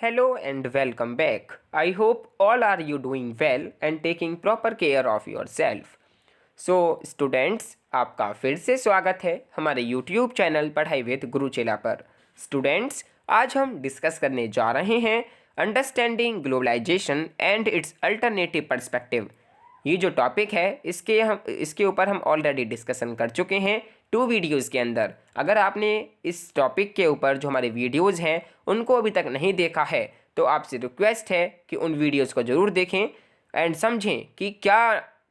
Hello and welcome back. I hope all are you doing well and taking proper care of yourself. So students, आपका फिर से स्वागत है हमारे YouTube channel पढ़ाई विद गुरुचेला पर। स्टूडेंट्स, आज हम डिस्कस करने जा रहे हैं understanding globalization and its alternative perspective. ये जो टॉपिक है इसके ऊपर हम ऑलरेडी डिस्कशन कर चुके हैं 2 वीडियोज़ के अंदर। अगर आपने इस टॉपिक के ऊपर जो हमारे वीडियोज़ हैं उनको अभी तक नहीं देखा है तो आपसे रिक्वेस्ट है कि उन वीडियोज़ को ज़रूर देखें एंड समझें कि क्या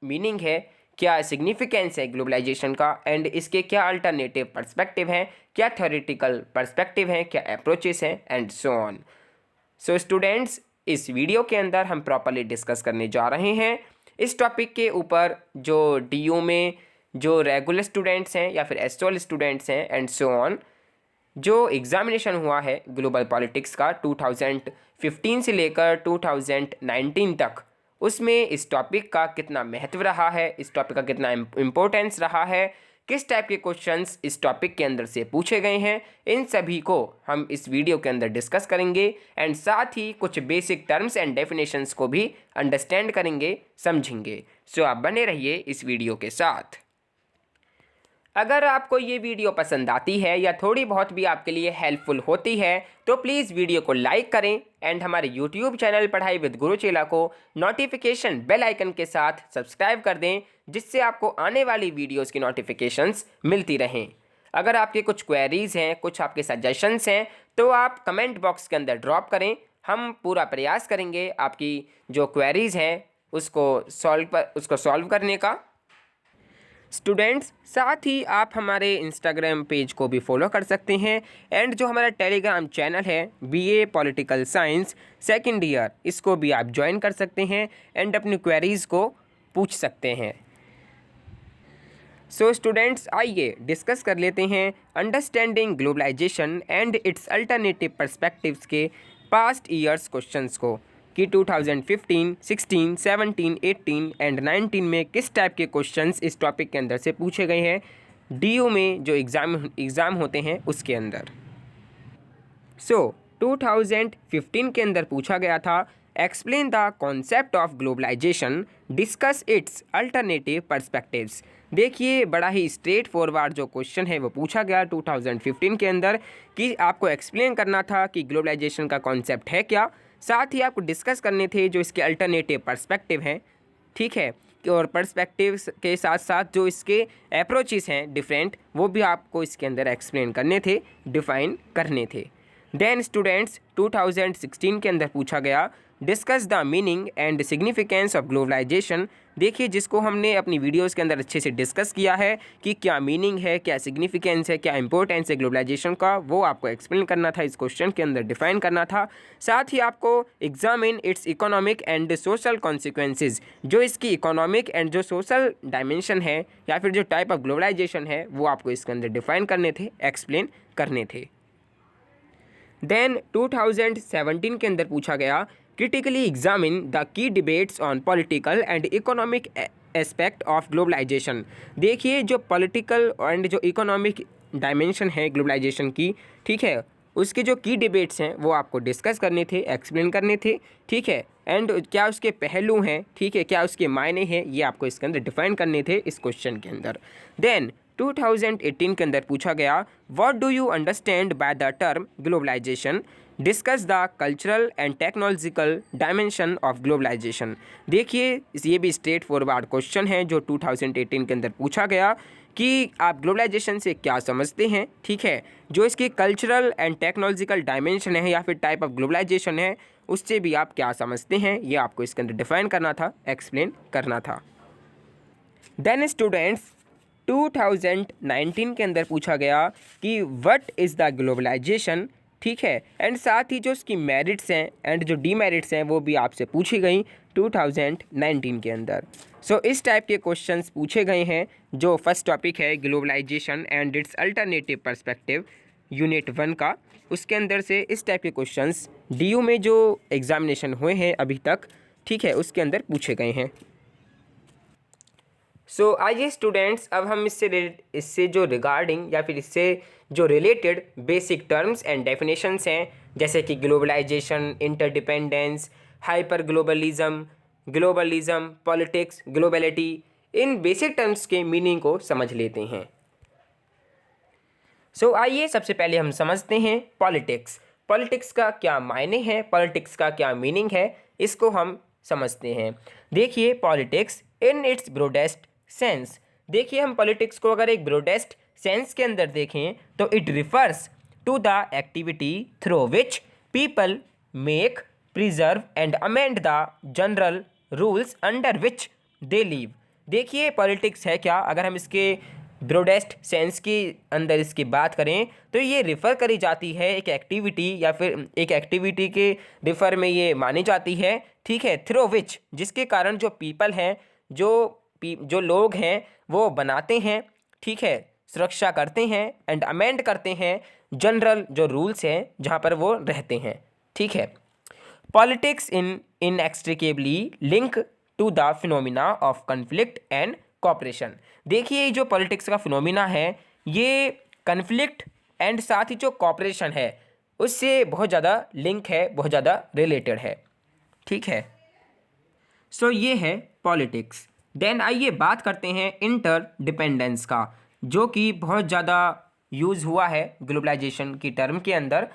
मीनिंग है, क्या सिग्निफिकेंस है ग्लोबलाइजेशन का एंड इसके क्या अल्टरनेटिव पर्सपेक्टिव हैं, क्या थ्योरेटिकल पर्सपेक्टिव हैं, क्या अप्रोचेस हैं and so on. So students, इस वीडियो के अंदर हम प्रॉपरली डिस्कस करने जा रहे हैं इस टॉपिक के ऊपर जो DU में जो रेगुलर स्टूडेंट्स हैं या फिर एसओएल स्टूडेंट्स हैं एंड सो ऑन, जो एग्ज़ामिनेशन हुआ है ग्लोबल पॉलिटिक्स का 2015 से लेकर 2019 तक, उसमें इस टॉपिक का कितना महत्व रहा है, इस टॉपिक का कितना इम्पोर्टेंस रहा है, किस टाइप के क्वेश्चंस इस टॉपिक के अंदर से पूछे गए हैं, इन सभी को हम इस वीडियो के अंदर डिस्कस करेंगे एंड साथ ही कुछ बेसिक टर्म्स एंड डेफिनेशंस को भी अंडरस्टैंड करेंगे, समझेंगे। सो आप बने रहिए इस वीडियो के साथ। अगर आपको ये वीडियो पसंद आती है या थोड़ी बहुत भी आपके लिए हेल्पफुल होती है तो प्लीज़ वीडियो को लाइक करें एंड हमारे YouTube चैनल पढ़ाई विद गुरुचेला को नोटिफिकेशन बेल आइकन के साथ सब्सक्राइब कर दें, जिससे आपको आने वाली वीडियोस की नोटिफिकेशंस मिलती रहें। अगर आपके कुछ क्वेरीज़ हैं, कुछ आपके सजेशंस हैं तो आप कमेंट बॉक्स के अंदर ड्रॉप करें। हम पूरा प्रयास करेंगे आपकी जो क्वेरीज़ हैं उसको सॉल्व करने का। स्टूडेंट्स, साथ ही आप हमारे इंस्टाग्राम पेज को भी फॉलो कर सकते हैं एंड जो हमारा टेलीग्राम चैनल है BA political science second year, इसको भी आप ज्वाइन कर सकते हैं एंड अपनी क्वेरीज़ को पूछ सकते हैं। सो स्टूडेंट्स, आइए डिस्कस कर लेते हैं understanding globalization and its alternative perspectives के पास्ट ईयर्स क्वेश्चंस को कि 2015, 16, 17, 18 एंड 19 में किस टाइप के क्वेश्चंस इस टॉपिक के अंदर से पूछे गए हैं DU में जो एग्ज़ाम होते हैं उसके अंदर। सो 2015 के अंदर पूछा गया था explain the concept of globalization, discuss its alternative perspectives. देखिए, बड़ा ही स्ट्रेट फॉरवर्ड जो क्वेश्चन है वो पूछा गया 2015 के अंदर कि आपको एक्सप्लेन करना था कि ग्लोबलाइजेशन का कॉन्सेप्ट है क्या, साथ ही आपको डिस्कस करने थे जो इसके अल्टरनेटिव पर्सपेक्टिव हैं, ठीक है, और पर्सपेक्टिव्स के साथ साथ जो इसके अप्रोचेस हैं डिफरेंट, वो भी आपको इसके अंदर एक्सप्लेन करने थे, डिफाइन करने थे। देन स्टूडेंट्स, 2016 के अंदर पूछा गया discuss the meaning and significance of globalization. देखिए, जिसको हमने अपनी वीडियोस के अंदर अच्छे से डिस्कस किया है कि क्या मीनिंग है, क्या सिग्निफिकेंस है, क्या इंपॉर्टेंस है ग्लोबलाइजेशन का, वो आपको एक्सप्लेन करना था, इस क्वेश्चन के अंदर डिफाइन करना था। साथ ही आपको examine it's economic and social consequences, जो इसकी इकोनॉमिक एंड जो सोशल डायमेंशन है या फिर जो टाइप ऑफ ग्लोबलाइजेशन है वो आपको इसके अंदर डिफाइन करने थे, एक्सप्लेन करने थे। देन 2017 के अंदर पूछा गया critically examine the key debates on political and economic aspect of globalization. देखिए, जो पॉलिटिकल एंड जो इकोनॉमिक डायमेंशन है ग्लोबलाइजेशन की, ठीक है, उसके जो की डिबेट्स हैं वो आपको डिस्कस करने थे, एक्सप्लेन करने थे, ठीक है, एंड क्या उसके पहलू हैं, ठीक है, क्या उसके मायने हैं, ये आपको इसके अंदर डिफाइन करने थे इस क्वेश्चन के अंदर। देन 2018 के अंदर पूछा गया what do you understand by the term globalization, discuss the cultural and technological dimension of globalization. देखिए, ये भी स्ट्रेट फॉरवर्ड क्वेश्चन है जो 2018 के अंदर पूछा गया कि आप ग्लोबलाइजेशन से क्या समझते हैं, ठीक है, जो इसकी कल्चरल एंड टेक्नोलॉजिकल डायमेंशन है या फिर टाइप ऑफ ग्लोबलाइजेशन है उससे भी आप क्या समझते हैं, ये आपको इसके अंदर डिफाइन करना था, एक्सप्लेन करना था। देन स्टूडेंट्स, 2019 के अंदर पूछा गया कि व्हाट इज़ द ग्लोबलाइजेशन, ठीक है, एंड साथ ही जो इसकी मेरिट्स हैं एंड जो डीमेरिट्स हैं वो भी आपसे पूछी गई 2019 के अंदर। सो इस टाइप के क्वेश्चंस पूछे गए हैं। जो फर्स्ट टॉपिक है globalization and its alternative perspective unit 1 का, उसके अंदर से इस टाइप के क्वेश्चंस DU में जो एग्जामिनेशन हुए हैं अभी तक, ठीक है, उसके अंदर पूछे गए हैं। सो आइए स्टूडेंट्स, अब हम इससे जो रिगार्डिंग या फिर इससे जो related basic terms and definitions हैं जैसे कि globalization, interdependence, hyper globalism, globalism, politics, globality. इन बेसिक टर्म्स के मीनिंग को समझ लेते हैं। सो आइए सबसे पहले हम समझते हैं पॉलिटिक्स। पॉलिटिक्स का क्या मायने हैं, पॉलिटिक्स का क्या मीनिंग है, इसको हम समझते हैं। देखिए politics in its broadest sense. देखिए हम पॉलिटिक्स को अगर एक ब्रॉडेस्ट सेंस के अंदर देखें तो it refers to the activity through which people make, preserve and amend the general rules under which they live. देखिए पॉलिटिक्स है क्या, अगर हम इसके ब्रॉडेस्ट सेंस के अंदर इसकी बात करें तो ये रिफ़र करी जाती है एक एक्टिविटी या फिर एक एक्टिविटी के रिफ़र में ये मानी जाती है, ठीक है, थ्रू विच, जिसके कारण जो पीपल हैं, जो लोग हैं वो बनाते हैं, ठीक है, सुरक्षा करते हैं एंड अमेंड करते हैं जनरल जो रूल्स हैं जहाँ पर वो रहते हैं, ठीक है। Politics inextricably link to the phenomena of conflict and cooperation. देखिए जो पॉलिटिक्स का फिनोमिना है ये कन्फ्लिक्ट एंड साथ ही जो कॉपरेशन है उससे बहुत ज़्यादा लिंक है, बहुत ज़्यादा रिलेटेड है, ठीक है। सो ये है पॉलिटिक्स। देन आइए बात करते हैं इंटरडिपेंडेंस का, जो कि बहुत ज़्यादा यूज़ हुआ है ग्लोबलाइजेशन की टर्म के अंदर।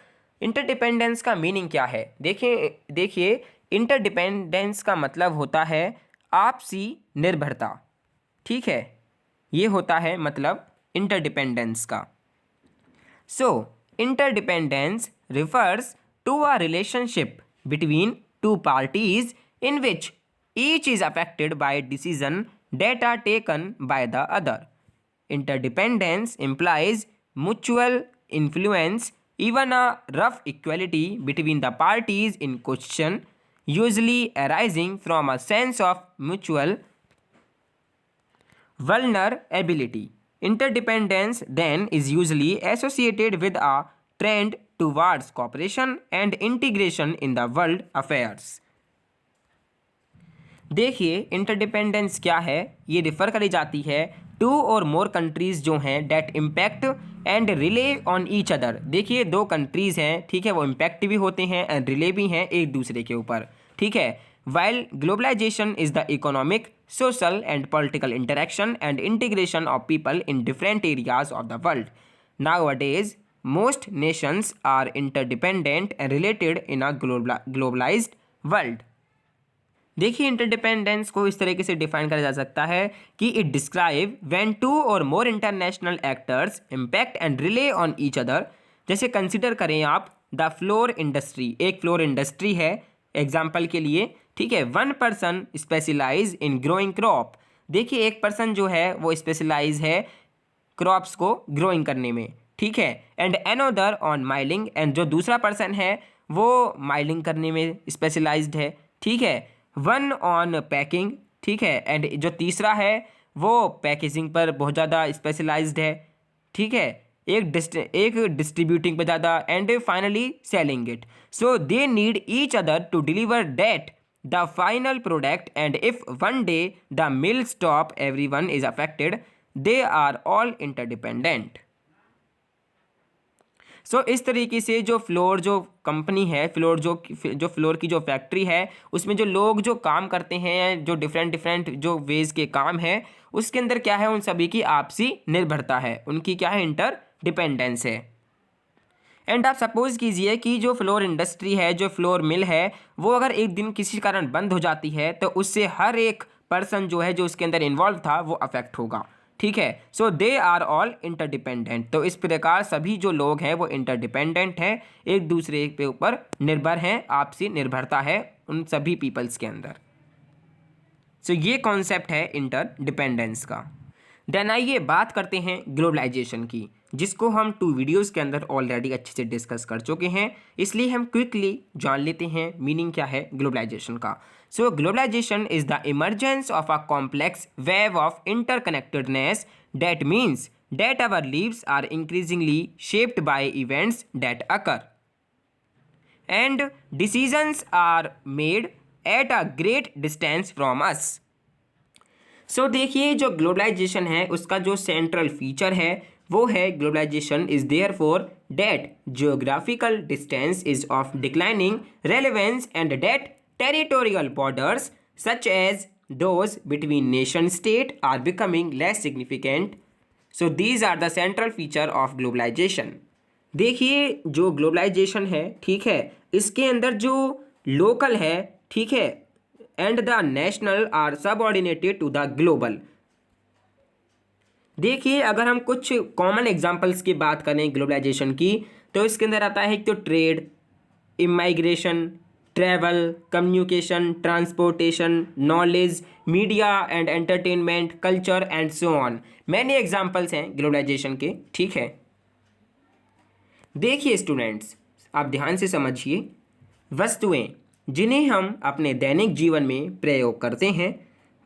इंटरडिपेंडेंस का मीनिंग क्या है? देखिए इंटरडिपेंडेंस का मतलब होता है आपसी निर्भरता, ठीक है, ये होता है मतलब इंटरडिपेंडेंस का। So interdependence refers to a relationship between two parties in which each is affected by decision that are taken by the other. Interdependence implies mutual influence, even a rough equality between the parties in question, usually arising from a sense of mutual vulnerability. Interdependence then is usually associated with a trend towards cooperation and integration in the world affairs. देखिए interdependence क्या है, ये refer करी जाती है to or more countries जो हैं that impact and rely on each other. देखिए दो कंट्रीज़ हैं, ठीक है, वो इम्पैक्ट भी होते हैं एंड रिले भी हैं एक दूसरे के ऊपर, ठीक है। While globalization is the economic, social and political interaction and integration of people in different areas of the world. Nowadays most nations are interdependent and related in a globalized world. देखिए interdependence को इस तरीके से define करा जा सकता है कि it describe when two or more international actors impact and rely on each other. जैसे कंसिडर करें आप द फ्लोर इंडस्ट्री, एक फ्लोर इंडस्ट्री है एग्जाम्पल के लिए, ठीक है। One person specialize in growing crop. देखिए एक पर्सन जो है वो स्पेशलाइज है क्रॉप्स को ग्रोइंग करने में, ठीक है, and another on milling, and जो दूसरा पर्सन है वो माइलिंग करने में स्पेशलाइज्ड है, ठीक है। वन ऑन पैकिंग, ठीक है, एंड जो तीसरा है वो पैकेजिंग पर बहुत ज़्यादा स्पेशलाइज्ड है, ठीक है, एक डिस्ट्रीब्यूटिंग पर ज़्यादा, and finally selling it. So they need each other to deliver that the final product, and if one day the mill stop everyone is affected, they are all interdependent. So इस तरीके से जो floor जो company है, floor की जो factory है उसमें जो लोग जो काम करते हैं, जो डिफरेंट जो वेज के काम है, उसके अंदर क्या है, उन सभी की आपसी निर्भरता है, उनकी क्या है, इंटरडिपेंडेंस है। एंड आप सपोज कीजिए कि जो फ्लोर इंडस्ट्री है, जो फ्लोर मिल है, वो अगर एक दिन किसी कारण बंद हो जाती है तो उससे हर एक पर्सन जो है जो उसके अंदर इन्वॉल्व था वो अफेक्ट होगा, ठीक है। सो दे आर ऑल इंटरडिपेंडेंट। तो इस प्रकार सभी जो लोग हैं वो इंटरडिपेंडेंट हैं, एक दूसरे के ऊपर निर्भर हैं, आपसी निर्भरता है उन सभी पीपल्स के अंदर। सो ये कॉन्सेप्ट है इंटरडिपेंडेंस का। देन आइए बात करते हैं ग्लोबलाइजेशन की, जिसको हम 2 वीडियोस के अंदर ऑलरेडी अच्छे से डिस्कस कर चुके हैं, इसलिए हम क्विकली जान लेते हैं मीनिंग क्या है ग्लोबलाइजेशन का। So globalization is the emergence of a complex wave of interconnectedness that means that our lives are increasingly shaped by events that occur and decisions are made at a great distance from us. So देखिए जो globalisation है उसका जो central feature है वो है globalization is there for that geographical distance is of declining relevance and that territorial borders such as those between nation state are becoming less significant. So these are the central feature of globalization. देखिए जो globalisation है, ठीक है, इसके अंदर जो local है, ठीक है, and the national are subordinated to the global. देखिए अगर हम कुछ कॉमन एग्जांपल्स की बात करें ग्लोबलाइजेशन की, तो इसके अंदर आता है तो trade, immigration, travel, communication, transportation, knowledge, media and entertainment, culture and so on. Many examples हैं ग्लोबलाइजेशन के, ठीक है। देखिए स्टूडेंट्स, आप ध्यान से समझिए, वस्तुएं जिन्हें हम अपने दैनिक जीवन में प्रयोग करते हैं,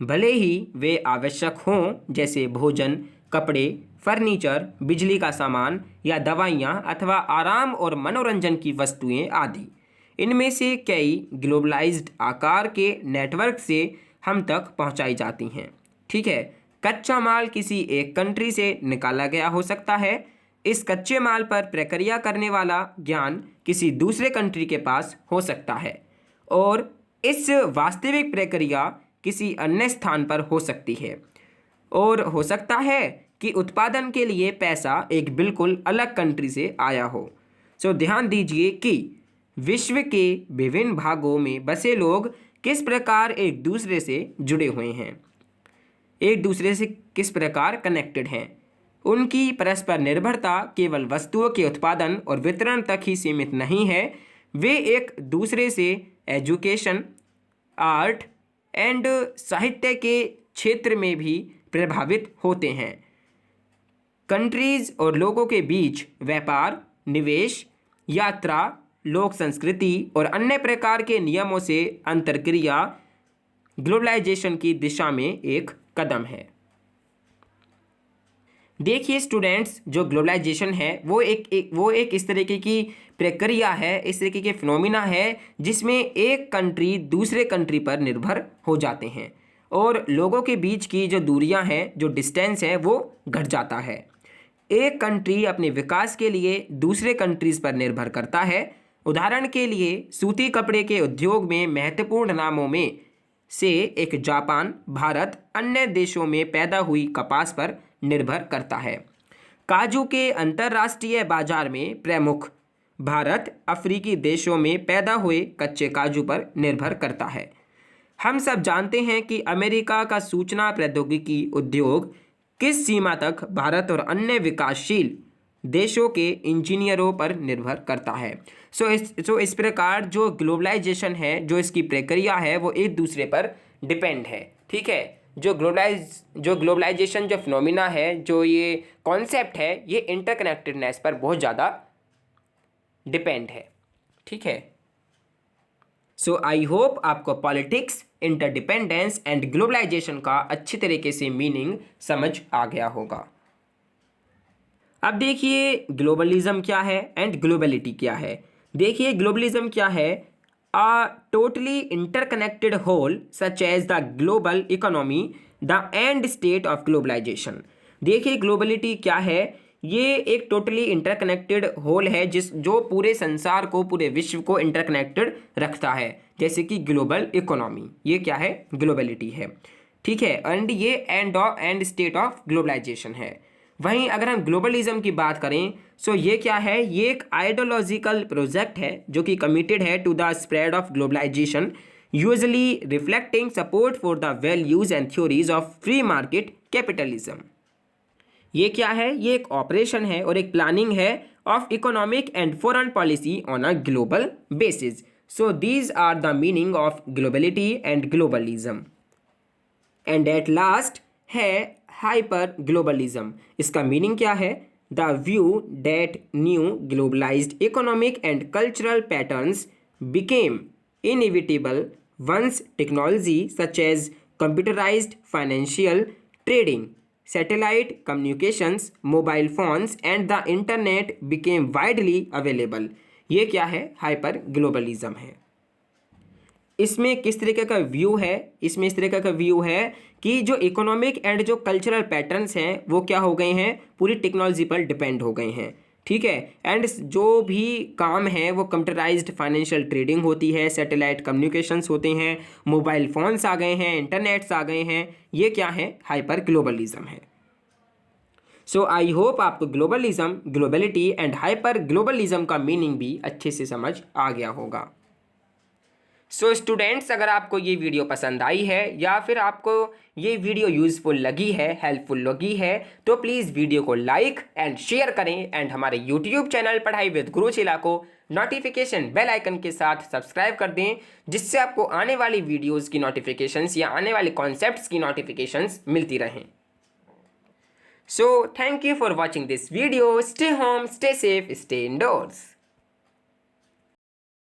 भले ही वे आवश्यक हों, जैसे भोजन, कपड़े, फर्नीचर, बिजली का सामान या दवाइयाँ अथवा आराम और मनोरंजन की वस्तुएं आदि, इनमें से कई ग्लोबलाइज्ड आकार के नेटवर्क से हम तक पहुंचाई जाती हैं, ठीक है। कच्चा माल किसी एक कंट्री से निकाला गया हो सकता है। इस कच्चे माल पर प्रक्रिया करने वाला ज्ञान किसी दूसरे कंट्री के पास हो सकता है और इस वास्तविक प्रक्रिया किसी अन्य स्थान पर हो सकती है, और हो सकता है कि उत्पादन के लिए पैसा एक बिल्कुल अलग कंट्री से आया हो। सो ध्यान दीजिए कि विश्व के विभिन्न भागों में बसे लोग किस प्रकार एक दूसरे से जुड़े हुए हैं, एक दूसरे से किस प्रकार कनेक्टेड हैं। उनकी परस्पर निर्भरता केवल वस्तुओं के उत्पादन और वितरण तक ही सीमित नहीं है, वे एक दूसरे से एजुकेशन, आर्ट एंड साहित्य के क्षेत्र में भी प्रभावित होते हैं। कंट्रीज और लोगों के बीच व्यापार, निवेश, यात्रा, लोक संस्कृति और अन्य प्रकार के नियमों से अंतर्क्रिया ग्लोबलाइजेशन की दिशा में एक कदम है। देखिए स्टूडेंट्स, जो ग्लोबलाइजेशन है वो एक इस तरीके की प्रक्रिया है, इस तरीके के फिनोमिना है जिसमें एक कंट्री दूसरे कंट्री पर निर्भर हो जाते हैं और लोगों के बीच की जो दूरियां हैं, जो डिस्टेंस है, वो घट जाता है। एक कंट्री अपने विकास के लिए दूसरे कंट्रीज़ पर निर्भर करता है। उदाहरण के लिए सूती कपड़े के उद्योग में महत्वपूर्ण नामों में से एक जापान, भारत, अन्य देशों में पैदा हुई कपास पर निर्भर करता है। काजू के अंतर्राष्ट्रीय बाजार में प्रमुख भारत, अफ्रीकी देशों में पैदा हुए कच्चे काजू पर निर्भर करता है। हम सब जानते हैं कि अमेरिका का सूचना प्रौद्योगिकी उद्योग किस सीमा तक भारत और अन्य विकासशील देशों के इंजीनियरों पर निर्भर करता है। सो इस प्रकार जो ग्लोबलाइजेशन है, जो इसकी प्रक्रिया है, वो एक दूसरे पर डिपेंड है, ठीक है। जो ग्लोबलाइजेशन जो फिनोमिना है, जो ये कॉन्सेप्ट है, ये इंटरकनेक्टेडनेस पर बहुत ज़्यादा डिपेंड है, ठीक है। सो आई होप आपको पॉलिटिक्स, इंटरडिपेंडेंस एंड ग्लोबलाइजेशन का अच्छी तरीके से मीनिंग समझ आ गया होगा। अब देखिए ग्लोबलिज्म क्या है एंड ग्लोबलिटी क्या है। देखिए ग्लोबलिज्म क्या है, a totally interconnected whole such as the global economy, the end state of globalization। देखिए ग्लोबलिटी क्या है, ये एक टोटली इंटरकनेक्टेड होल है जो पूरे संसार को, पूरे विश्व को इंटरकनेक्टेड रखता है, जैसे कि ग्लोबल इकोनॉमी, ये क्या है, ग्लोबलिटी है, ठीक है। एंड ये एंड स्टेट ऑफ ग्लोबलाइजेशन है। वहीं अगर हम ग्लोबलिज्म की बात करें, सो ये क्या है, ये एक आइडियोलॉजिकल प्रोजेक्ट है जो कि कमिटेड है to the spread of globalization, usually reflecting support for the values and theories of free market capitalism. ये क्या है, ये एक ऑपरेशन है और एक प्लानिंग है of economic and foreign policy on a global basis. So these are the meaning of globality and globalism. And at last है हाइपर ग्लोबलिज्म। इसका मीनिंग क्या है, the view that new globalized economic and cultural patterns became inevitable once technology such as computerized financial trading, satellite communications, mobile phones and the internet became widely available. ये क्या है, hyper globalism है। इसमें किस तरीके का व्यू है, इसमें इस तरीके का व्यू है कि जो इकोनॉमिक एंड जो कल्चरल पैटर्न्स हैं वो क्या हो गए हैं, पूरी टेक्नोलॉजी पर डिपेंड हो गए हैं, ठीक है। एंड जो भी काम है वो कंप्यूटराइज्ड फाइनेंशियल ट्रेडिंग होती है, सैटेलाइट कम्युनिकेशंस होते हैं, मोबाइल फ़ोन्स आ गए हैं, इंटरनेट्स आ गए हैं, ये क्या है, हाइपर ग्लोबलिज्म है। सो आई होप आपको ग्लोबलिज्म, ग्लोबलिटी एंड हाइपर ग्लोबलिज्म का मीनिंग भी अच्छे से समझ आ गया होगा। सो स्टूडेंट्स, अगर आपको ये वीडियो पसंद आई है या फिर आपको ये वीडियो यूज़फुल लगी है, हेल्पफुल लगी है, तो प्लीज़ वीडियो को लाइक एंड शेयर करें एंड हमारे यूट्यूब चैनल पढ़ाई विद गुरुचिला को नोटिफिकेशन बेल आइकन के साथ सब्सक्राइब कर दें, जिससे आपको आने वाली वीडियोज़ की नोटिफिकेशंस या आने वाले कॉन्सेप्ट्स की नोटिफिकेशंस मिलती रहें। So thank you for watching this video. Stay home, stay safe, stay endorse.